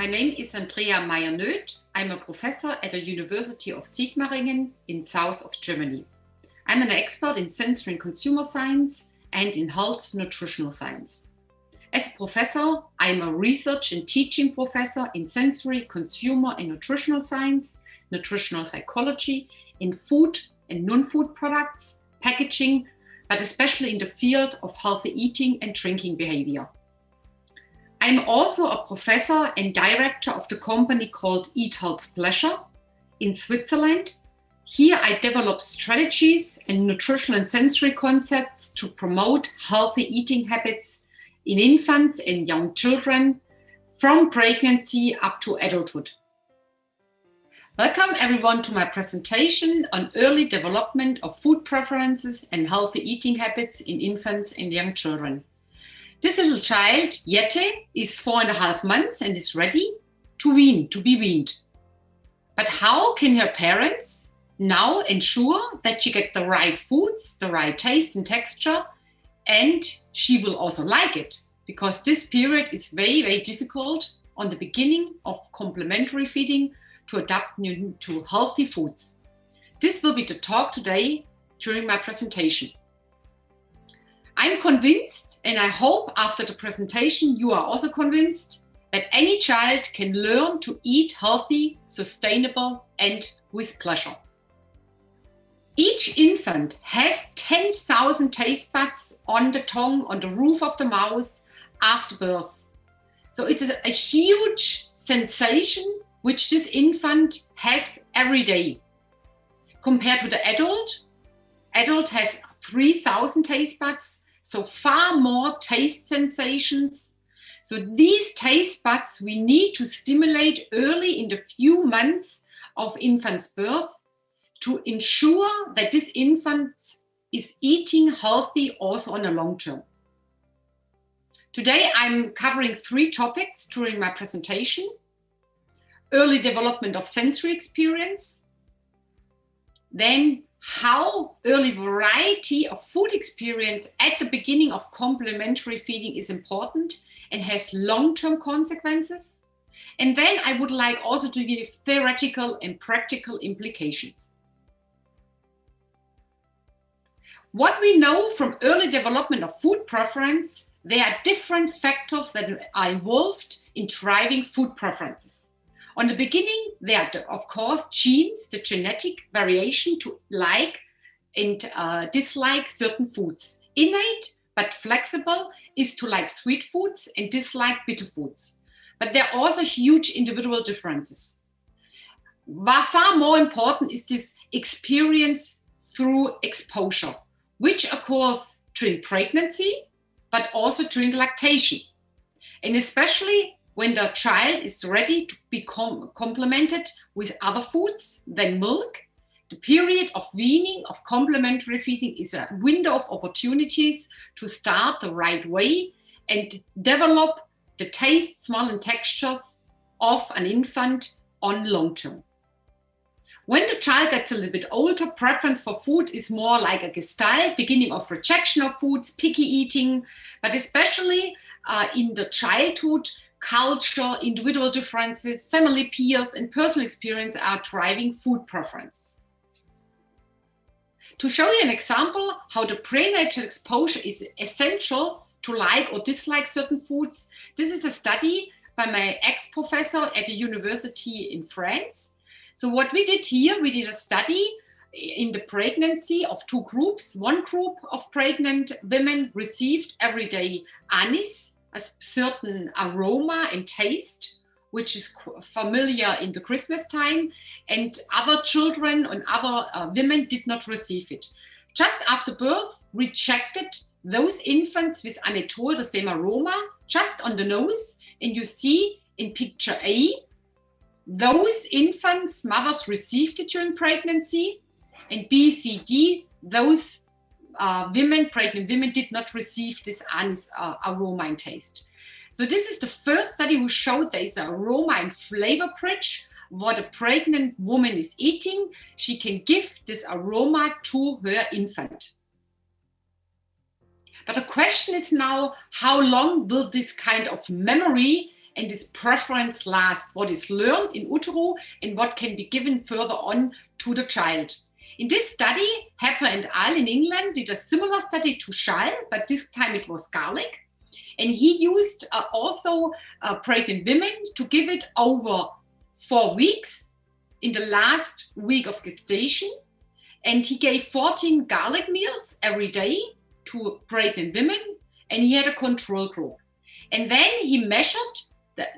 My name is Andrea Maier-Nöth. I'm a professor at the University of Sigmaringen in south of Germany. I'm an expert in sensory and consumer science and in health nutritional science. As a professor, I'm a research and teaching professor in sensory, consumer and nutritional science, nutritional psychology, in food and non-food products, packaging, but especially in the field of healthy eating and drinking behavior. I'm also a professor and director of the company called Eat Health Pleasure in Switzerland. Here I develop strategies and nutritional and sensory concepts to promote healthy eating habits in infants and young children from pregnancy up to adulthood. Welcome everyone to my presentation on early development of food preferences and healthy eating habits in infants and young children. This little child, Jette, is 4.5 months and is ready to be weaned. But how can her parents now ensure that she gets the right foods, the right taste and texture, and she will also like it? Because this period is very, very difficult on the beginning of complementary feeding to adapt to healthy foods. This will be the talk today during my presentation. I'm convinced, and I hope after the presentation you are also convinced, that any child can learn to eat healthy, sustainable, and with pleasure. Each infant has 10,000 taste buds on the tongue, on the roof of the mouth after birth. So it is a huge sensation which this infant has every day. Compared to the adult has 3,000 taste buds, so far more taste sensations. So these taste buds we need to stimulate early in the few months of infant's birth to ensure that this infant is eating healthy also on the long term. Today I'm covering 3 topics during my presentation: early development of sensory experience, then how early variety of food experience at the beginning of complementary feeding is important and has long-term consequences. And then I would like also to give theoretical and practical implications. What we know from early development of food preference, there are different factors that are involved in driving food preferences. On the beginning, there are, of course, genes, the genetic variation to like and dislike certain foods. Innate but flexible is to like sweet foods and dislike bitter foods. But there are also huge individual differences. Far more important is this experience through exposure, which occurs during pregnancy, but also during lactation. And especially when the child is ready to be complemented with other foods than milk, the period of weaning, of complementary feeding, is a window of opportunities to start the right way and develop the taste, smell and textures of an infant on long term. When the child gets a little bit older, preference for food is more like a gestalt, beginning of rejection of foods, picky eating, but especially in the childhood, culture, individual differences, family peers, and personal experience are driving food preference. To show you an example how the prenatal exposure is essential to like or dislike certain foods, this is a study by my ex-professor at the university in France. So what we did here, we did a study in the pregnancy of 2 groups. One group of pregnant women received every day anise, a certain aroma and taste, which is familiar in the Christmas time, and other children and other women did not receive it. Just after birth, rejected those infants with anethol, the same aroma, just on the nose, and you see in picture A, those infants, mothers received it during pregnancy, and B, C, D, those pregnant women did not receive this anise aroma and taste. So this is the first study who showed there is an aroma and flavor bridge. What a pregnant woman is eating, she can give this aroma to her infant. But the question is now, how long will this kind of memory and this preference lasts, what is learned in utero and what can be given further on to the child. In this study, Hepper and al. In England did a similar study to Schall, but this time it was garlic. And he used also pregnant women to give it over 4 weeks in the last week of gestation. And he gave 14 garlic meals every day to pregnant women, and he had a control group. And then he measured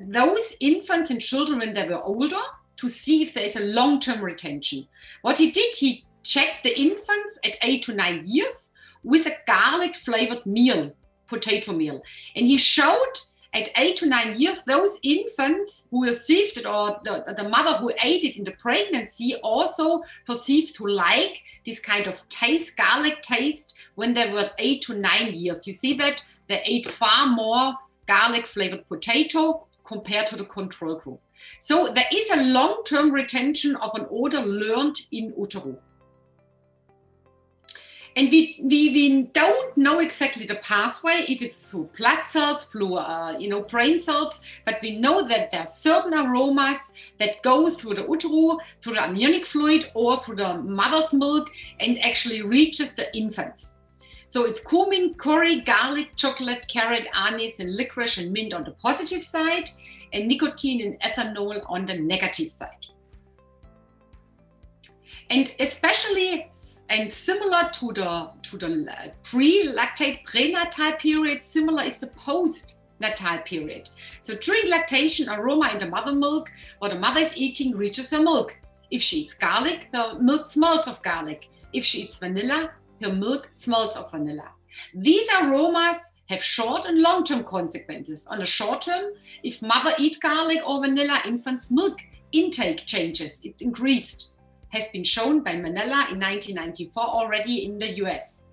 those infants and children when they were older to see if there is a long-term retention. What he did, he checked the infants at 8 to 9 years with a garlic-flavored meal, potato meal. And he showed at 8 to 9 years, those infants who received it, or the mother who ate it in the pregnancy, also perceived to like this kind of taste, garlic taste, when they were 8 to 9 years. You see that they ate far more garlic-flavored potato compared to the control group. So there is a long-term retention of an odor learned in utero. And we don't know exactly the pathway, if it's through blood cells, through brain cells, but we know that there are certain aromas that go through the utero, through the amniotic fluid, or through the mother's milk, and actually reaches the infants. So it's cumin, curry, garlic, chocolate, carrot, anise, and licorice and mint on the positive side, and nicotine and ethanol on the negative side. And especially and similar to the pre-lactate, prenatal period, similar is the post-natal period. So during lactation, aroma in the mother milk, what the mother is eating reaches her milk. If she eats garlic, her milk smells of garlic. If she eats vanilla, her milk smells of vanilla. These aromas have short and long-term consequences. On the short term, if mother eats garlic or vanilla, infant's milk intake changes. It's increased. Has been shown by Manella in 1994 already in the US.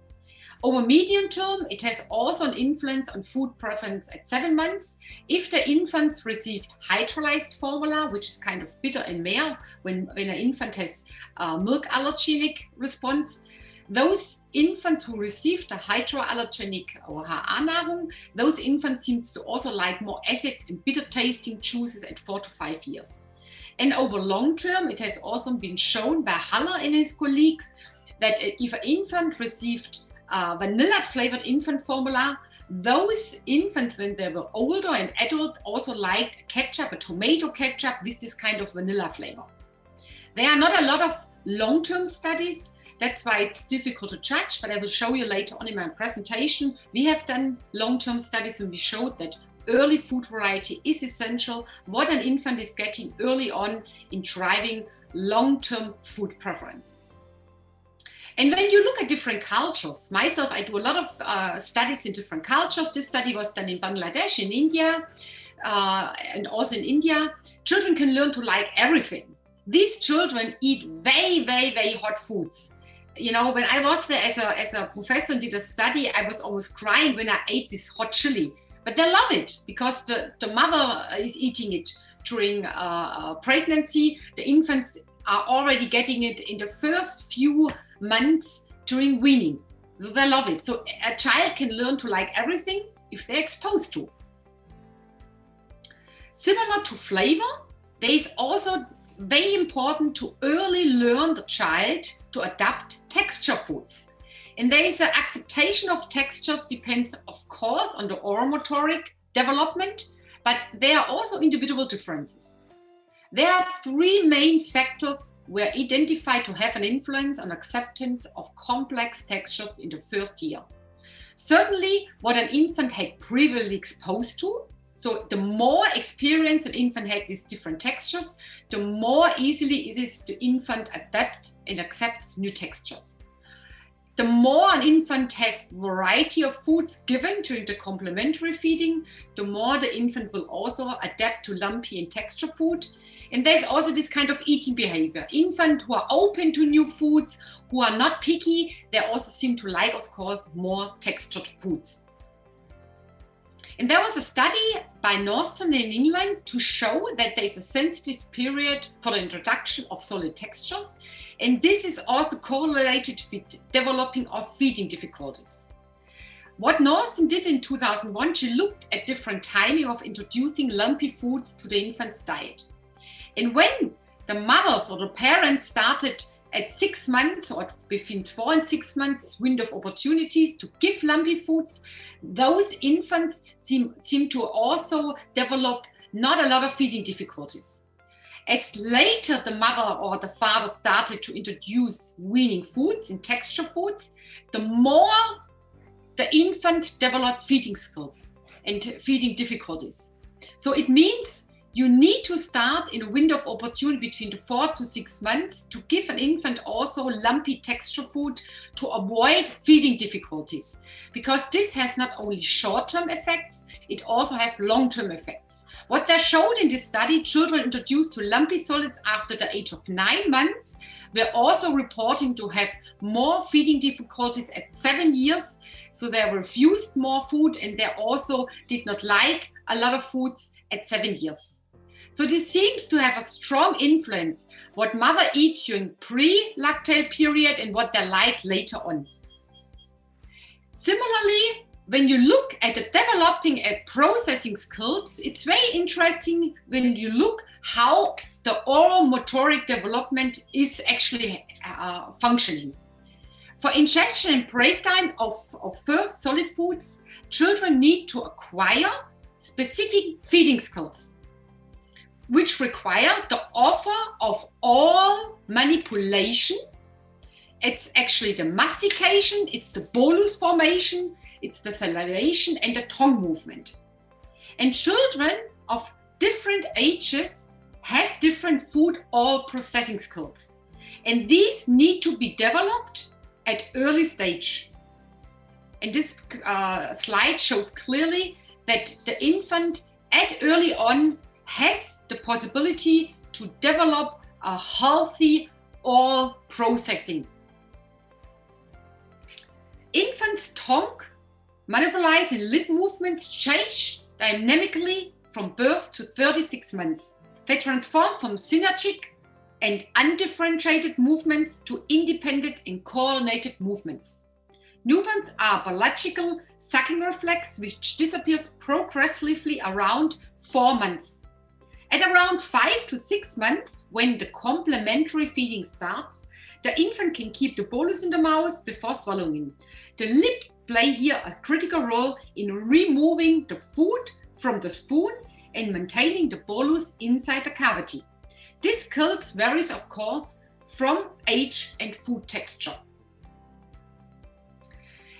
Over medium term, it has also an influence on food preference at 7 months. If the infants received hydrolyzed formula, which is kind of bitter and mere, when an infant has milk allergenic response, those infants who received the hydroallergenic or HA-Nahrung, those infants seem to also like more acid and bitter tasting juices at 4 to 5 years. And over long term, it has also been shown by Haller and his colleagues that if an infant received vanilla flavored infant formula, those infants, when they were older and adult, also liked ketchup, a tomato ketchup with this kind of vanilla flavor. There are not a lot of long-term studies. That's why it's difficult to judge, but I will show you later on in my presentation. We have done long-term studies and we showed that early food variety is essential, what an infant is getting early on in driving long-term food preference. And when you look at different cultures, myself, I do a lot of studies in different cultures. This study was done in Bangladesh, in India, and also in India. Children can learn to like everything. These children eat very, very, very hot foods. You know, when I was there as a professor and did a study, I was almost crying when I ate this hot chili. But they love it because the mother is eating it during pregnancy. The infants are already getting it in the first few months during weaning. So they love it. So a child can learn to like everything if they're exposed to. Similar to flavor, there is also very important to early learn the child to adapt texture foods. And there is an acceptation of textures depends, of course, on the oromotoric development, but there are also individual differences. There are 3 main factors were identified to have an influence on acceptance of complex textures in the first year. Certainly, what an infant had previously exposed to. So the more experience an infant had with different textures, the more easily it is the infant adapt and accepts new textures. The more an infant has variety of foods given during the complementary feeding, the more the infant will also adapt to lumpy and texture food. And there's also this kind of eating behavior. Infants who are open to new foods, who are not picky, they also seem to like, of course, more textured foods. And there was a study by Northern in England to show that there is a sensitive period for the introduction of solid textures. And this is also correlated with developing of feeding difficulties. What Norton did in 2001, she looked at different timing of introducing lumpy foods to the infant's diet. And when the mothers or the parents started at 6 months or between 4 and 6 months window of opportunities to give lumpy foods, those infants seem to also develop not a lot of feeding difficulties. As later the mother or the father started to introduce weaning foods and texture foods, the more the infant developed feeding skills and feeding difficulties. So it means you need to start in a window of opportunity between 4 to 6 months to give an infant also lumpy texture food to avoid feeding difficulties. Because this has not only short-term effects, it also has long-term effects. What they showed in this study, children introduced to lumpy solids after the age of 9 months were also reporting to have more feeding difficulties at 7 years. So they refused more food and they also did not like a lot of foods at 7 years. So this seems to have a strong influence what mother eat during pre-lactate period and what they like later on. Similarly, when you look at the developing and processing skills, it's very interesting when you look how the oral motoric development is actually functioning. For ingestion and breakdown of first solid foods, children need to acquire specific feeding skills, which require the offer of all manipulation. It's actually the mastication, it's the bolus formation, it's the salivation and the tongue movement. And children of different ages have different food oral processing skills. And these need to be developed at early stage. And this slide shows clearly that the infant at early on has the possibility to develop a healthy oral processing. Infants' tongue, mandibulize and lip movements change dynamically from birth to 36 months. They transform from synergic and undifferentiated movements to independent and coordinated movements. Newborns are biological sucking reflex which disappears progressively around 4 months. At around 5 to 6 months, when the complementary feeding starts, the infant can keep the bolus in the mouth before swallowing. The lip play here a critical role in removing the food from the spoon and maintaining the bolus inside the cavity. This skills varies, of course, from age and food texture.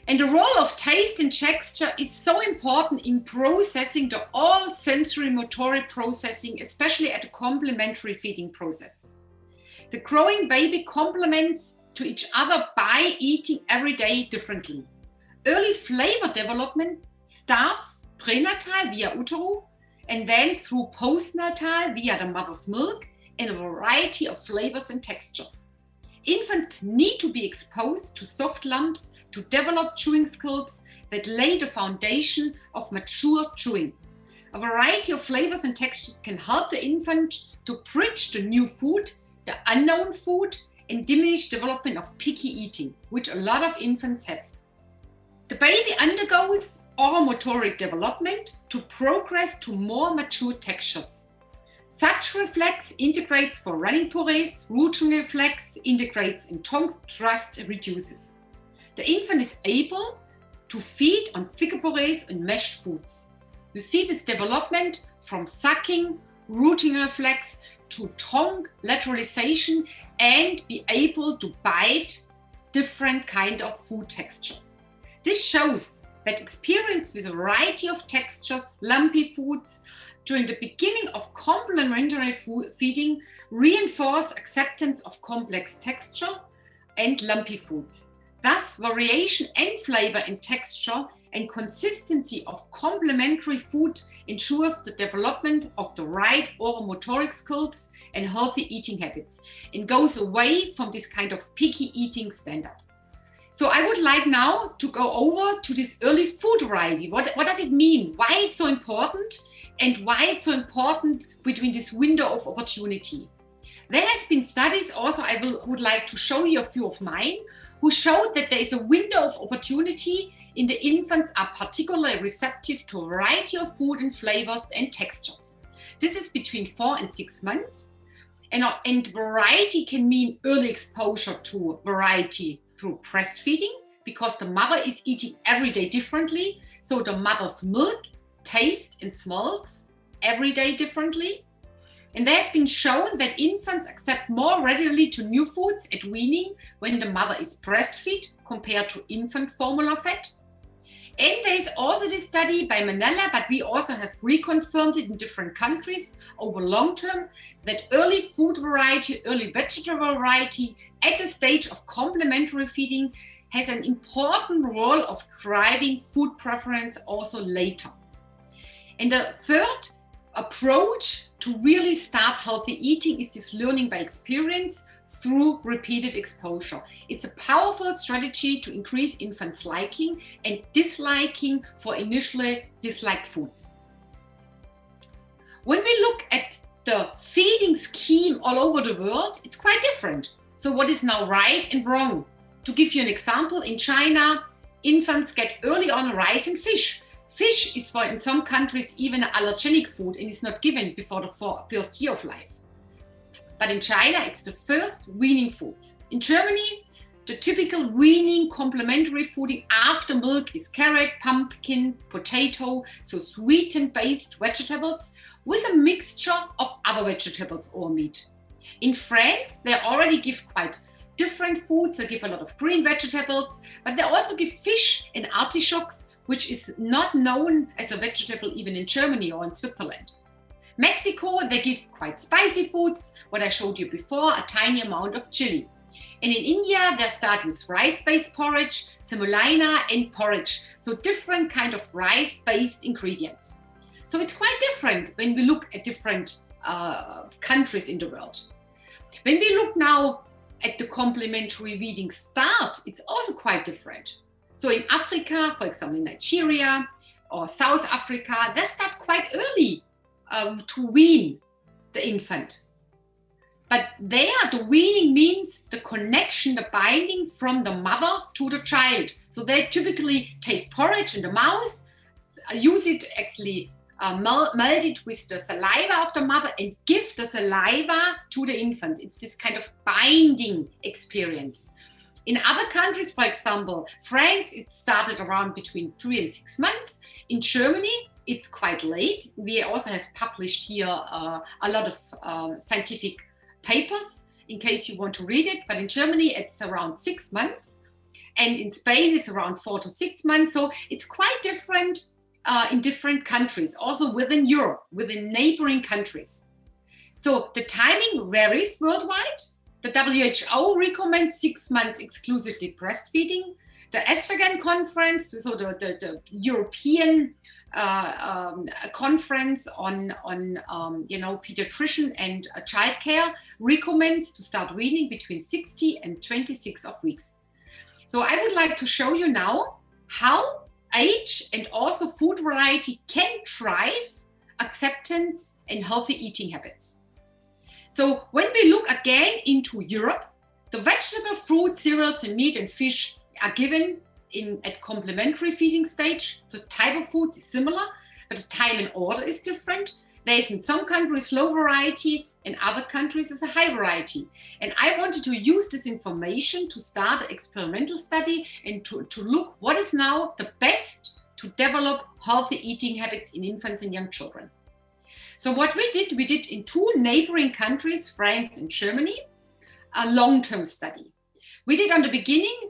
And the role of taste and texture is so important in processing the all sensory motoric processing, especially at the complementary feeding process. The growing baby complements to each other by eating every day differently. Early flavor development starts prenatal via utero and then through postnatal via the mother's milk in a variety of flavors and textures. Infants need to be exposed to soft lumps to develop chewing skills that lay the foundation of mature chewing. A variety of flavors and textures can help the infant to bridge the new food, the unknown food, and diminish development of picky eating, which a lot of infants have. The baby undergoes oral motoric development to progress to more mature textures. Such reflex integrates for running purees, rooting reflex integrates in tongue thrust and reduces. The infant is able to feed on thicker purees and meshed foods. You see this development from sucking, rooting reflex to tongue lateralization and be able to bite different kind of food textures. This shows that experience with a variety of textures, lumpy foods, during the beginning of complementary feeding reinforce acceptance of complex texture and lumpy foods. Thus, variation and flavor and texture and consistency of complementary food ensures the development of the right oral motoric skills and healthy eating habits and goes away from this kind of picky eating standard. So I would like now to go over to this early food variety. What does it mean? Why it's so important? And why it's so important between this window of opportunity. There has been studies also, would like to show you a few of mine, who showed that there is a window of opportunity in the infants are particularly receptive to a variety of food and flavors and textures. This is between 4 and 6 months. And variety can mean early exposure to variety through breastfeeding, because the mother is eating every day differently. So the mother's milk tastes and smells every day differently. And there has been shown that infants accept more readily to new foods at weaning when the mother is breastfed compared to infant formula fed. And there is also this study by Manella, but we also have reconfirmed it in different countries over long term, that early food variety, early vegetable variety at the stage of complementary feeding has an important role of driving food preference also later. And the third approach to really start healthy eating is this learning by experience through repeated exposure. It's a powerful strategy to increase infants' liking and disliking for initially disliked foods. When we look at the feeding scheme all over the world, it's quite different. So what is now right and wrong? To give you an example, in China, infants get early on rice and fish. Fish is in some countries even an allergenic food and is not given before the first year of life. But in China, it's the first weaning foods. In Germany, the typical weaning complementary fooding after milk is carrot, pumpkin, potato, so sweetened-based vegetables with a mixture of other vegetables or meat. In France, they already give quite different foods. They give a lot of green vegetables, but they also give fish and artichokes, which is not known as a vegetable even in Germany or in Switzerland. Mexico, they give quite spicy foods, what I showed you before, a tiny amount of chili. And in India, they start with rice-based porridge, semolina and porridge, so different kind of rice-based ingredients. So it's quite different when we look at different countries in the world. When we look now at the complementary feeding start, it's also quite different. So in Africa, for example, in Nigeria or South Africa, they start quite early to wean the infant. But there, the weaning means the connection, the binding from the mother to the child. So they typically take porridge in the mouth, use it actually, meld it with the saliva of the mother and give the saliva to the infant. It's this kind of binding experience. In other countries, for example, France, it started around between 3 and 6 months. In Germany, it's quite late. We also have published here a lot of scientific papers in case you want to read it. But in Germany, it's around 6 months. And in Spain, it's around 4 to 6 months. So it's quite different in different countries, also within Europe, within neighboring countries. So the timing varies worldwide. The WHO recommends 6 months exclusively breastfeeding. The ESPHGAN conference, so the European conference on pediatrician and childcare, recommends to start weaning between 60 and 26 of weeks. So I would like to show you now how age and also food variety can drive acceptance and healthy eating habits. So when we look again into Europe, the vegetable, fruit, cereals, and meat and fish are given at complementary feeding stage. So type of foods is similar, but the time and order is different. There is in some countries low variety, in other countries is a high variety. And I wanted to use this information to start an experimental study and to look what is now the best to develop healthy eating habits in infants and young children. So what we did in 2 neighboring countries, France and Germany, a long-term study. We did on the beginning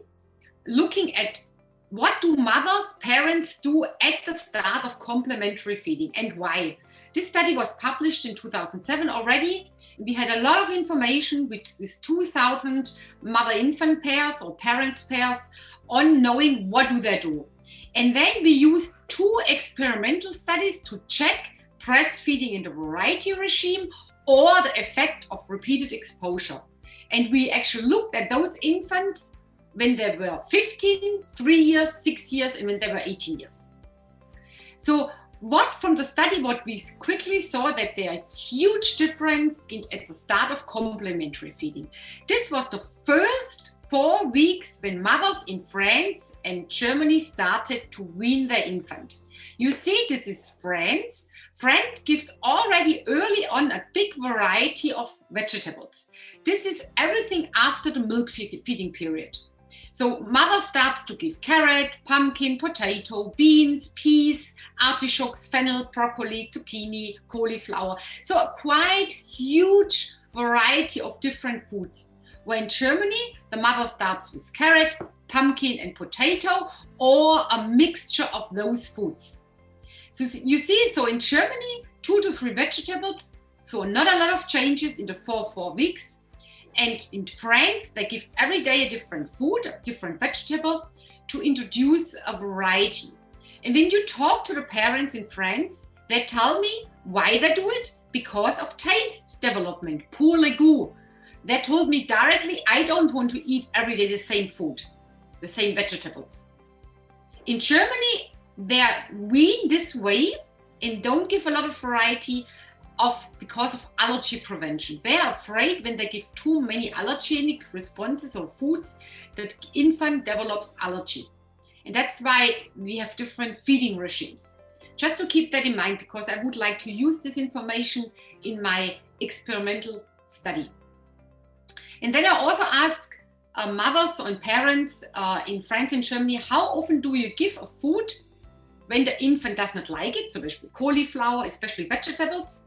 looking at what do mothers, parents do at the start of complementary feeding and why. This study was published in 2007 already. We had a lot of information with 2,000 mother-infant pairs or parents pairs on knowing what do they do. And then we used 2 experimental studies to check breastfeeding in the variety regime or the effect of repeated exposure. And we actually looked at those infants when they were 15, 3 years, 6 years, and when they were 18 years. So from the study, what we quickly saw that there is huge difference at the start of complementary feeding. This was the first 4 weeks when mothers in France and Germany started to wean their infant. You see, this is France. France gives already early on a big variety of vegetables. This is everything after the milk feeding period. So mother starts to give carrot, pumpkin, potato, beans, peas, artichokes, fennel, broccoli, zucchini, cauliflower. So a quite huge variety of different foods. Where in Germany, the mother starts with carrot, pumpkin and potato, or a mixture of those foods. So you see, so in Germany, 2 to 3 vegetables, so not a lot of changes in the 4 weeks. And in France, they give every day a different food, a different vegetable to introduce a variety. And when you talk to the parents in France, they tell me why they do it, because of taste development, pour le goût. They told me directly, I don't want to eat every day the same food, the same vegetables. In Germany, they wean this way and don't give a lot of variety because of allergy prevention. They are afraid when they give too many allergenic responses or foods that infant develops allergy. And that's why we have different feeding regimes. Just to keep that in mind, because I would like to use this information in my experimental study. And then I also asked mothers and parents in France and Germany, how often do you give a food when the infant does not like it, so especially cauliflower, especially vegetables,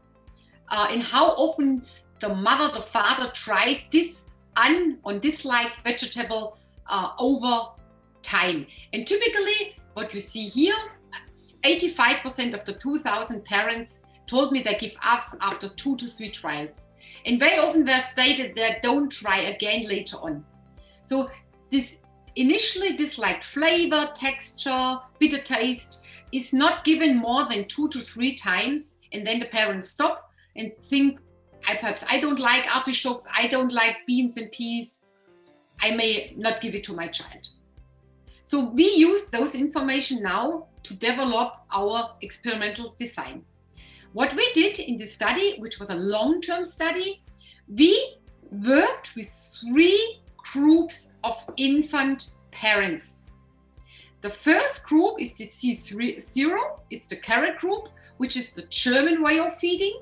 and how often the mother, the father tries this disliked vegetable over time. And typically what you see here, 85% of the 2,000 parents told me they give up after 2 to 3 trials. And very often they stated they don't try again later on. So this initially disliked flavor, texture, bitter taste is not given more than 2 to 3 times. And then the parents stop and think, perhaps I don't like artichokes, I don't like beans and peas, I may not give it to my child. So we use those information now to develop our experimental design. What we did in this study, which was a long-term study, we worked with 3 groups of infant parents. The first group is the C0, it's the carrot group, which is the German way of feeding.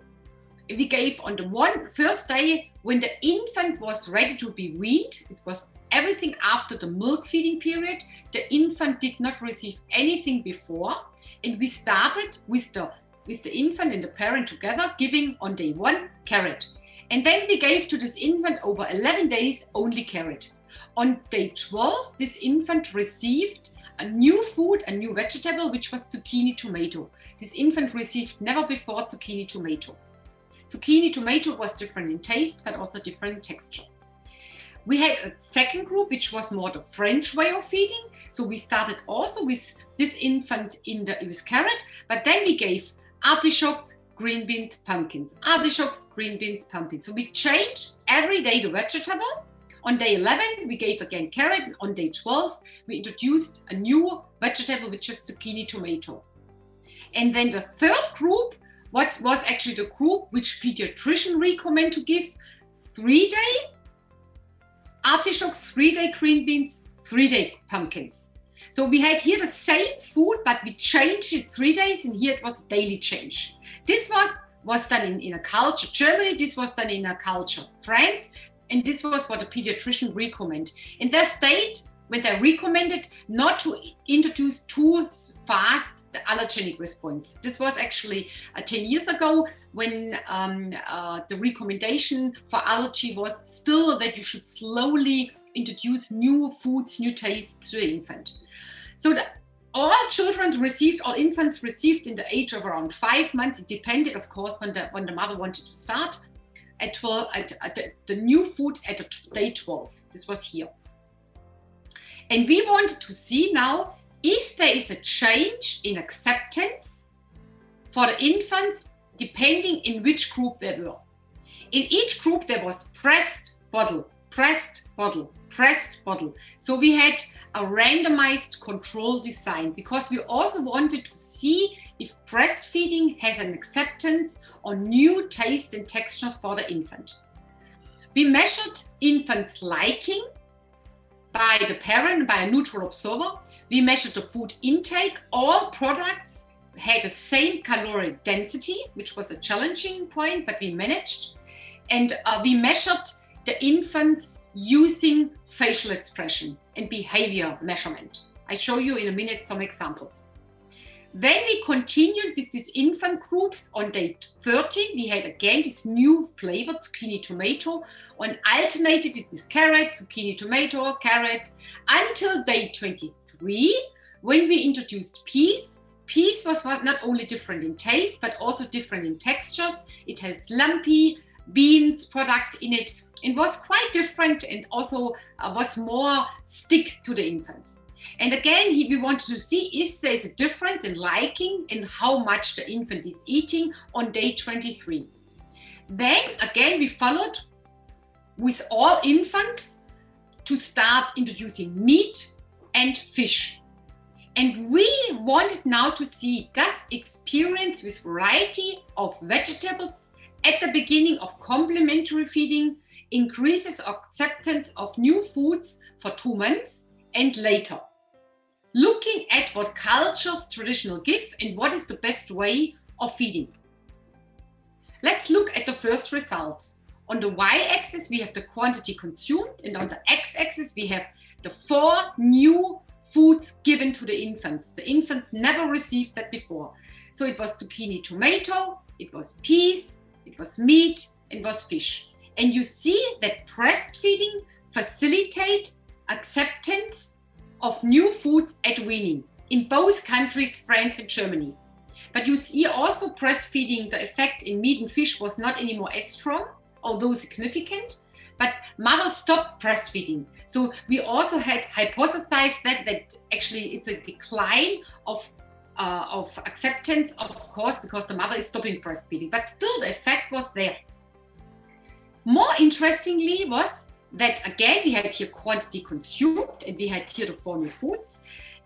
We gave on the first day when the infant was ready to be weaned, it was everything after the milk feeding period. The infant did not receive anything before, and we started with the infant and the parent together giving on day 1 carrot. And then we gave to this infant over 11 days only carrot. On day 12, this infant received a new food, a new vegetable, which was zucchini tomato. This infant received never before zucchini tomato. Zucchini tomato was different in taste, but also different in texture. We had a second group, which was more the French way of feeding. So we started also with this infant with carrot, but then we gave artichokes, green beans, pumpkins. Artichokes, green beans, pumpkins. So we changed every day the vegetable. On day 11, we gave again carrot. On day 12, we introduced a new vegetable, which is zucchini tomato. And then the third group was actually the group which pediatrician recommend to give 3-day artichokes, 3-day green beans, 3-day pumpkins. So we had here the same food, but we changed it 3 days, and here it was a daily change. This was done in a culture, Germany, this was done in a culture, France, and this was what the pediatrician recommend. In their state, when they recommended not to introduce too fast the allergenic response. This was actually 10 years ago when the recommendation for allergy was still that you should slowly introduce new foods, new tastes to the infant. So all infants received in the age of around 5 months. It depended, of course, when the mother wanted to start at the new food at day 12. This was here. And we wanted to see now if there is a change in acceptance for the infants, depending in which group they were. In each group, there was pressed bottle, pressed bottle, pressed bottle. So we had a randomized control design because we also wanted to see if breastfeeding has an acceptance on new tastes and textures for the infant. We measured infants' liking by the parent, by a neutral observer. We measured the food intake. All products had the same caloric density, which was a challenging point, but we managed. And we measured the infants using facial expression and behavior measurement. I show you in a minute some examples. Then we continued with these infant groups. On day 30, we had again this new flavor, zucchini tomato, and alternated it with carrot, zucchini tomato, carrot, until day 23, when we introduced peas. Peas was not only different in taste, but also different in textures. It has lumpy beans products in it. It was quite different and also was more stick to the infants. And again, we wanted to see if there's a difference in liking and how much the infant is eating on day 23. Then again, we followed with all infants to start introducing meat and fish. And we wanted now to see, does experience with variety of vegetables at the beginning of complementary feeding increases acceptance of new foods for 2 months and later. Looking at what cultures traditional give and what is the best way of feeding. Let's look at the first results. On the y-axis, we have the quantity consumed, and on the x-axis, we have the 4 new foods given to the infants. The infants never received that before. So it was zucchini tomato, it was peas, it was meat, and it was fish. And you see that breastfeeding facilitates acceptance of new foods at weaning in both countries, France and Germany. But you see also breastfeeding, the effect in meat and fish was not anymore as strong, although significant, but mothers stopped breastfeeding. So we also had hypothesized that actually it's a decline of acceptance, of course, because the mother is stopping breastfeeding, but still the effect was there. More interestingly was that again, we had here quantity consumed and we had here the 4 new foods.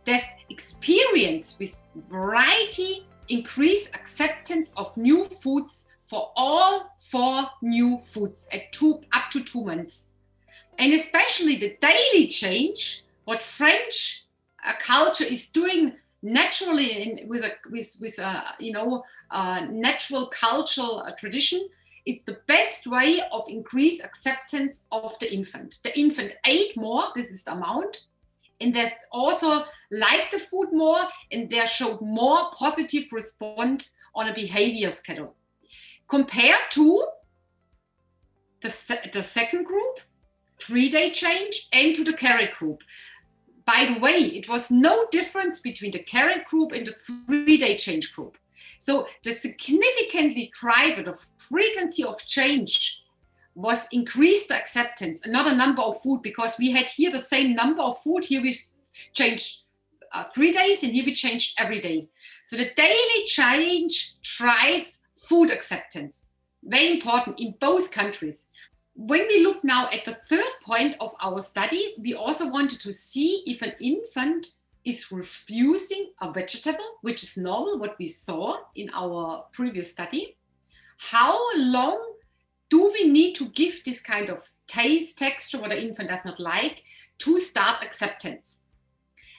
This experience with variety increased acceptance of new foods for all 4 new foods at up to 2 months. And especially the daily change, what French culture is doing naturally with natural cultural tradition, it's the best way of increased acceptance of the infant. The infant ate more, this is the amount, and they also liked the food more, and they showed more positive response on a behavior schedule. Compared to the second group, 3-day change, and to the carrot group. By the way, it was no difference between the carrot group and the 3-day change group. So the significantly driver, the frequency of change was increased acceptance, another number of food, because we had here the same number of food. Here we changed 3 days and here we changed every day. So the daily change drives food acceptance. Very important in both countries. When we look now at the third point of our study, we also wanted to see if an infant is refusing a vegetable, which is normal, what we saw in our previous study. How long do we need to give this kind of taste, texture, what the infant does not like, to start acceptance?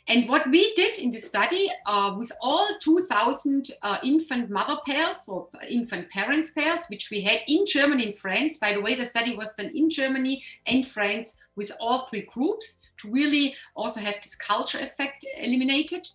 And what we did in this study with all 2,000 infant mother pairs or infant parents pairs, which we had in Germany and France. By the way, the study was done in Germany and France with all 3 groups to really also have this culture effect eliminated.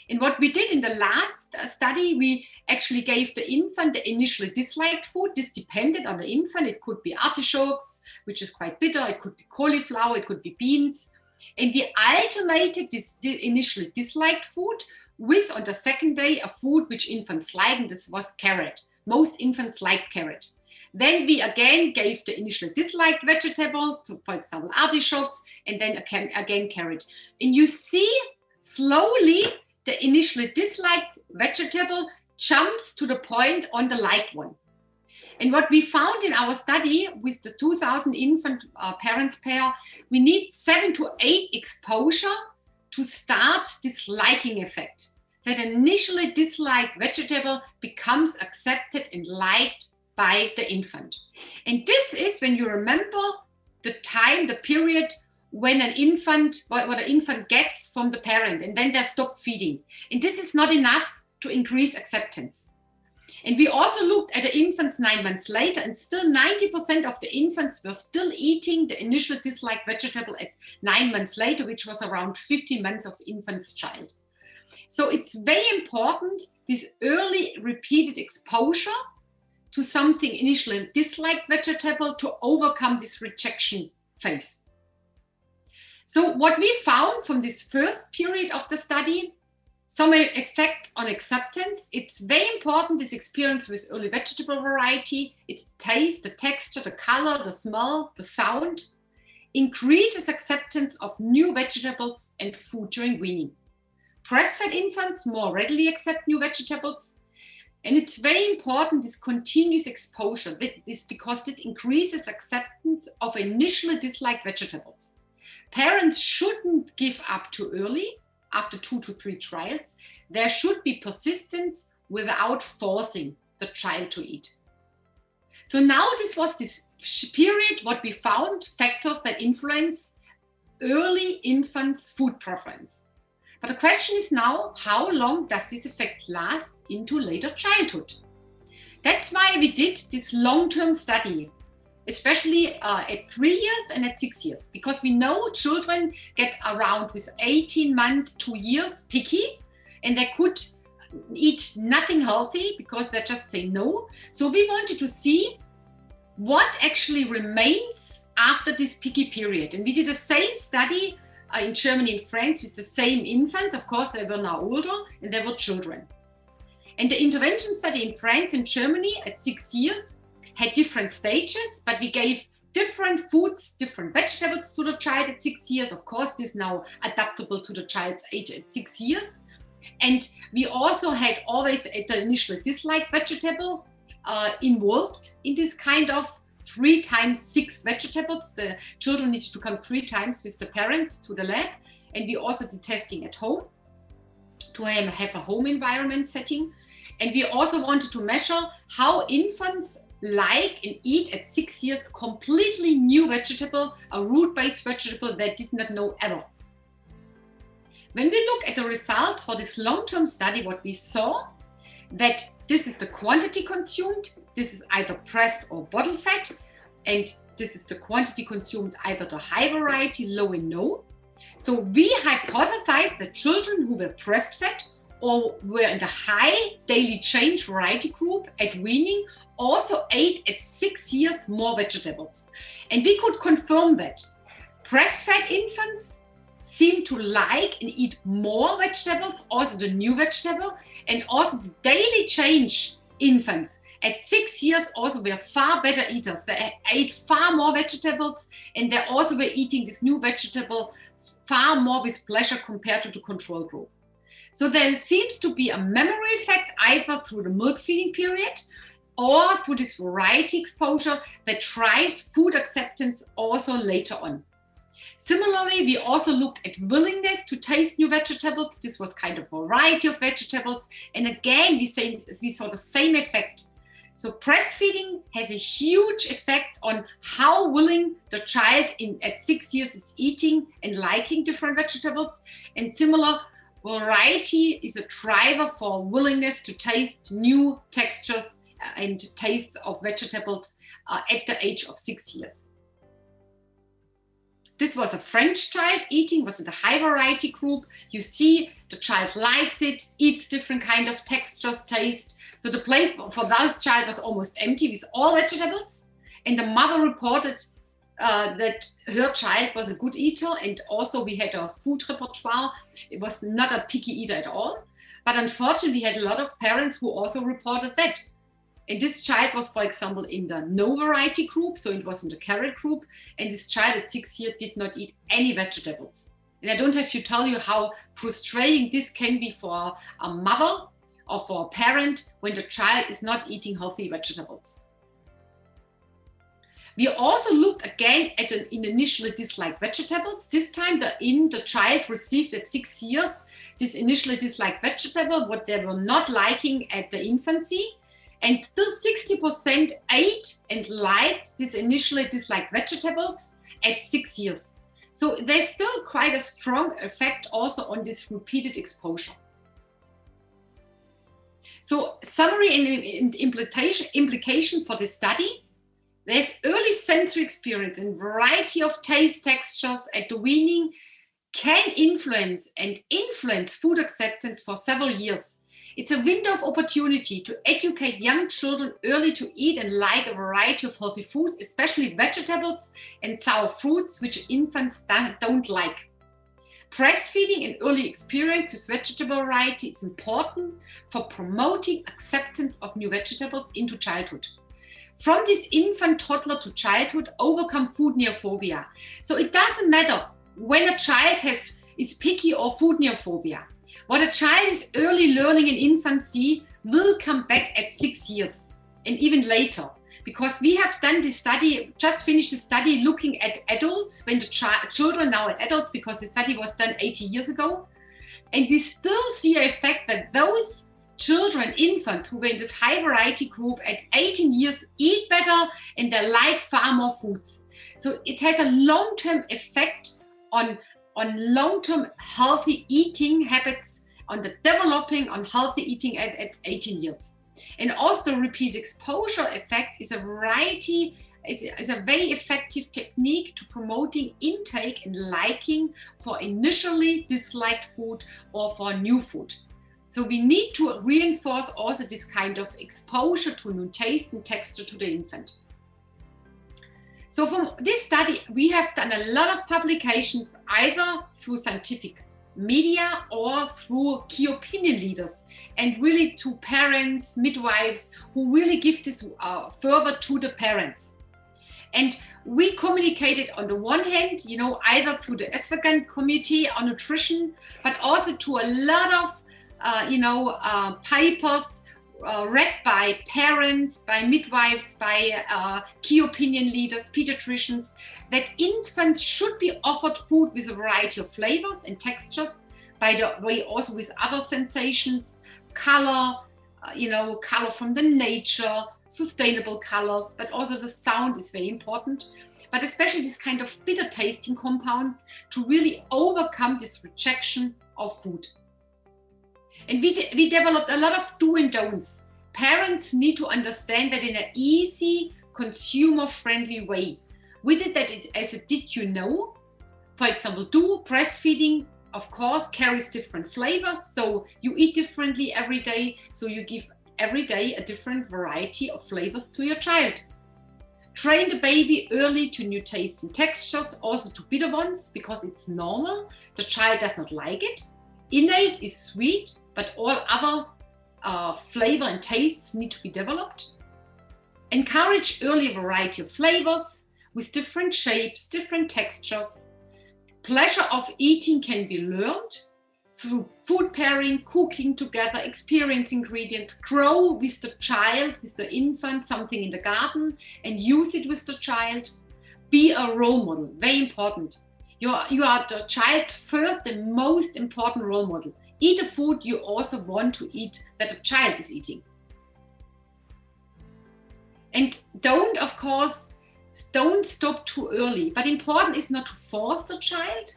And what we did in the last study, we actually gave the infant the initially disliked food. This depended on the infant. It could be artichokes, which is quite bitter. It could be cauliflower. It could be beans. And we alternated this initially disliked food with, on the second day, a food which infants like, and this was carrot. Most infants liked carrot. Then we again gave the initially disliked vegetable, so for example, artichokes, and then again carrot. And you see slowly the initially disliked vegetable jumps to the point on the liked one. And what we found in our study with the 2,000 infant parents pair, we need 7 to 8 exposure to start this liking effect. that initially disliked vegetable becomes accepted and liked by the infant. And this is when you remember the time, the period when an infant, what an infant gets from the parent, and then they stop feeding. And this is not enough to increase acceptance. And we also looked at the infants 9 months later, and still 90% of the infants were still eating the initial disliked vegetable at 9 months later, which was around 15 months of the infant's child. So it's very important, this early repeated exposure to something initially disliked vegetable to overcome this rejection phase. So what we found from this first period of the study, some effect on acceptance. It's very important, this experience with early vegetable variety, its taste, the texture, the color, the smell, the sound, increases acceptance of new vegetables and food during weaning. Breastfed infants more readily accept new vegetables. And it's very important, this continuous exposure, this because this increases acceptance of initially disliked vegetables. Parents shouldn't give up too early. After 2 to 3 trials, there should be persistence without forcing the child to eat. So now this was this period, what we found, factors that influence early infants' food preference. But the question is now, how long does this effect last into later childhood? That's why we did this long-term study, especially at 3 years and at 6 years, because we know children get around with 18 months, 2 years picky, and they could eat nothing healthy because they just say no. So we wanted to see what actually remains after this picky period. And we did the same study in Germany and France with the same infants. Of course, they were now older and they were children. And the intervention study in France and Germany at 6 years had different stages, but we gave different foods, different vegetables to the child at 6 years. Of course, this is now adaptable to the child's age at 6 years. And we also had always the initially disliked vegetable involved in this kind of 3 times 6 vegetables. The children needed to come 3 times with the parents to the lab. And we also did testing at home to have a home environment setting. And we also wanted to measure how infants like and eat at 6 years a completely new vegetable, a root-based vegetable they did not know ever. When we look at the results for this long-term study, what we saw, that this is the quantity consumed, this is either breast or bottle fat, and this is the quantity consumed either the high variety, low and no. So we hypothesized that children who were breastfed or were in the high daily change variety group at weaning also ate at 6 years more vegetables. And we could confirm that breastfed infants seem to like and eat more vegetables, also the new vegetable, and also the daily change infants at 6 years also were far better eaters. They ate far more vegetables, and they also were eating this new vegetable far more with pleasure compared to the control group. So there seems to be a memory effect either through the milk feeding period or through this variety exposure that drives food acceptance also later on. Similarly, we also looked at willingness to taste new vegetables. This was kind of a variety of vegetables. And again, we saw the same effect. So breastfeeding has a huge effect on how willing the child at 6 years is eating and liking different vegetables. And similar, variety is a driver for willingness to taste new textures and tastes of vegetables at the age of 6 years. This was a French child eating, was in the high variety group. You see the child likes it, eats different kind of textures, taste. So the plate for this child was almost empty with all vegetables. And the mother reported that her child was a good eater. And also we had a food repertoire. It was not a picky eater at all. But unfortunately, we had a lot of parents who also reported that. And this child was, for example, in the no variety group, so it was in the carrot group. And this child at 6 years did not eat any vegetables. And I don't have to tell you how frustrating this can be for a mother or for a parent when the child is not eating healthy vegetables. We also looked again at an initially disliked vegetables. This time the child received at 6 years this initially disliked vegetable, what they were not liking at the infancy. And still 60% ate and liked this initially disliked vegetables at 6 years. So there's still quite a strong effect also on this repeated exposure. So summary and implication for this study. There's early sensory experience and variety of taste textures at the weaning can influence food acceptance for several years. It's a window of opportunity to educate young children early to eat and like a variety of healthy foods, especially vegetables and sour fruits, which infants don't like. Breastfeeding and early experience with vegetable variety is important for promoting acceptance of new vegetables into childhood. From this infant, toddler to childhood, overcome food neophobia. So it doesn't matter when a child is picky or food neophobia. What a child is early learning in infancy will come back at 6 years and even later. Because we have done this study, just finished the study looking at adults, when the children now are adults, because the study was done 80 years ago. And we still see an effect that those children, infants who were in this high variety group at 18 years eat better and they like far more foods. So it has a long-term effect on long-term healthy eating habits, on the developing on healthy eating at 18 years. And also the repeat exposure effect is a very effective technique to promoting intake and liking for initially disliked food or for new food. So we need to reinforce also this kind of exposure to new taste and texture to the infant. So from this study, we have done a lot of publications, either through scientific media or through key opinion leaders, and really to parents, midwives, who really give this further to the parents. And we communicated on the one hand, either through the Eswagan Committee on Nutrition, but also to a lot of papers read by parents, by midwives, by key opinion leaders, pediatricians, that infants should be offered food with a variety of flavors and textures, by the way also with other sensations, color, color from the nature, sustainable colors, but also the sound is very important. But especially this kind of bitter tasting compounds to really overcome this rejection of food. And we developed a lot of do and don'ts. Parents need to understand that in an easy, consumer-friendly way. We did that as a did you know? For example, breastfeeding, of course, carries different flavors. So you eat differently every day. So you give every day a different variety of flavors to your child. Train the baby early to new tastes and textures, also to bitter ones, because it's normal. The child does not like it. Innate is sweet, but all other flavor and tastes need to be developed. Encourage early variety of flavors with different shapes, different textures. Pleasure of eating can be learned through food pairing, cooking together, experience ingredients, grow with the child, with the infant, something in the garden, and use it with the child. Be a role model, very important. You are the child's first and most important role model. Eat the food you also want to eat, that the child is eating. And don't stop too early. But important is not to force the child.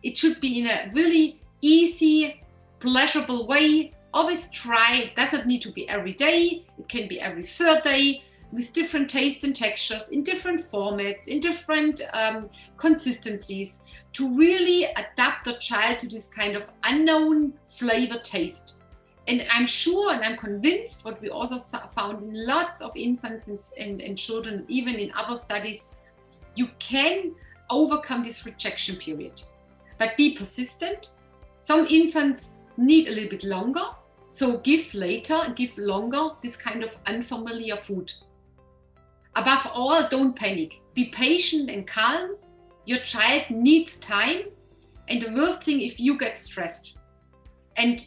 It should be in a really easy, pleasurable way. Always try. It does not need to be every day. It can be every third day, with different tastes and textures, in different formats, in different consistencies, to really adapt the child to this kind of unknown flavor taste. And I'm sure and I'm convinced, what we also found in lots of infants and children, even in other studies, you can overcome this rejection period. But be persistent. Some infants need a little bit longer, so give later and give longer this kind of unfamiliar food. Above all, don't panic. Be patient and calm. Your child needs time. And the worst thing, if you get stressed. And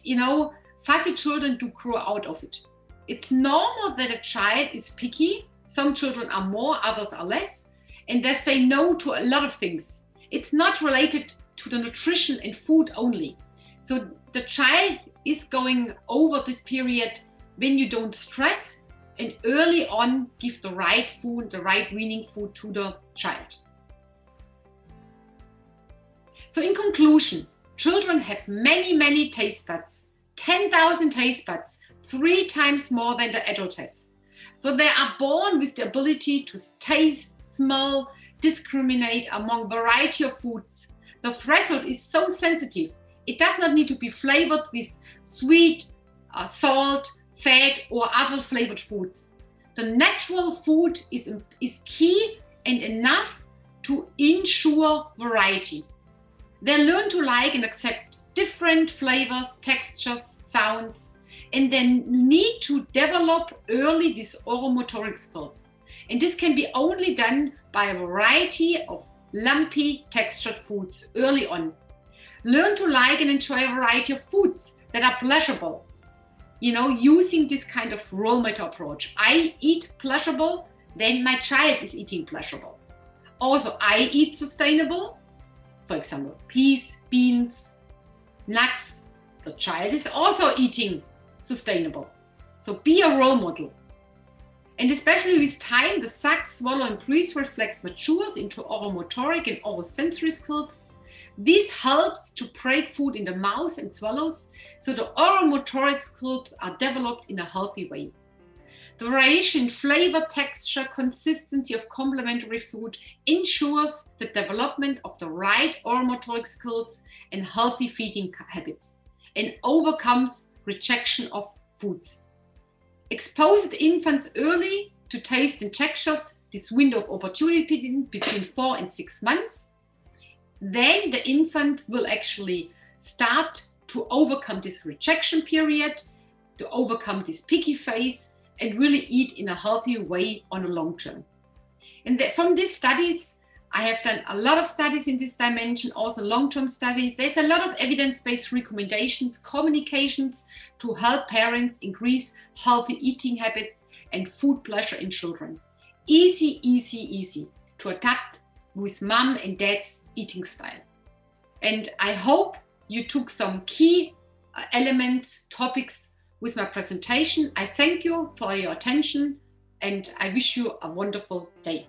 fussy children do grow out of it. It's normal that a child is picky Some children are more, others are less, and they say no to a lot of things. It's not related to the nutrition and food only. So the child is going over this period when you don't stress and early on give the right food, the right weaning food to the child. So in conclusion, children have many taste buds, 10,000 taste buds, 3 times more than the adult has. So they are born with the ability to taste, smell, discriminate among variety of foods. The threshold is so sensitive. It does not need to be flavored with sweet, salt, fat, or other flavored foods. The natural food is key and enough to ensure variety. They learn to like and accept different flavors, textures, sounds, and they need to develop early these oromotoric skills. And this can be only done by a variety of lumpy textured foods early on. Learn to like and enjoy a variety of foods that are pleasurable. Using this kind of role model approach. I eat pleasurable, then my child is eating pleasurable. Also, I eat sustainable. For example, peas, beans, nuts. The child is also eating sustainable. So be a role model. And especially with time, the suck, swallow, and breathe reflex matures into oromotoric and orosensory skills. This helps to break food in the mouth and swallows, so the oromotoric skills are developed in a healthy way. The variation in flavor, texture, consistency of complementary food ensures the development of the right oromotoric skills and healthy feeding habits, and overcomes rejection of foods. Expose the infants early to taste and textures, this window of opportunity between 4 and 6 months. Then the infant will actually start to overcome this rejection period, to overcome this picky phase, and really eat in a healthy way on a long term. And from these studies, I have done a lot of studies in this dimension, also long-term studies. There's a lot of evidence-based recommendations, communications to help parents increase healthy eating habits and food pleasure in children. Easy to adapt with mom and dad's eating style. And I hope you took some key elements, topics with my presentation. I thank you for your attention and I wish you a wonderful day.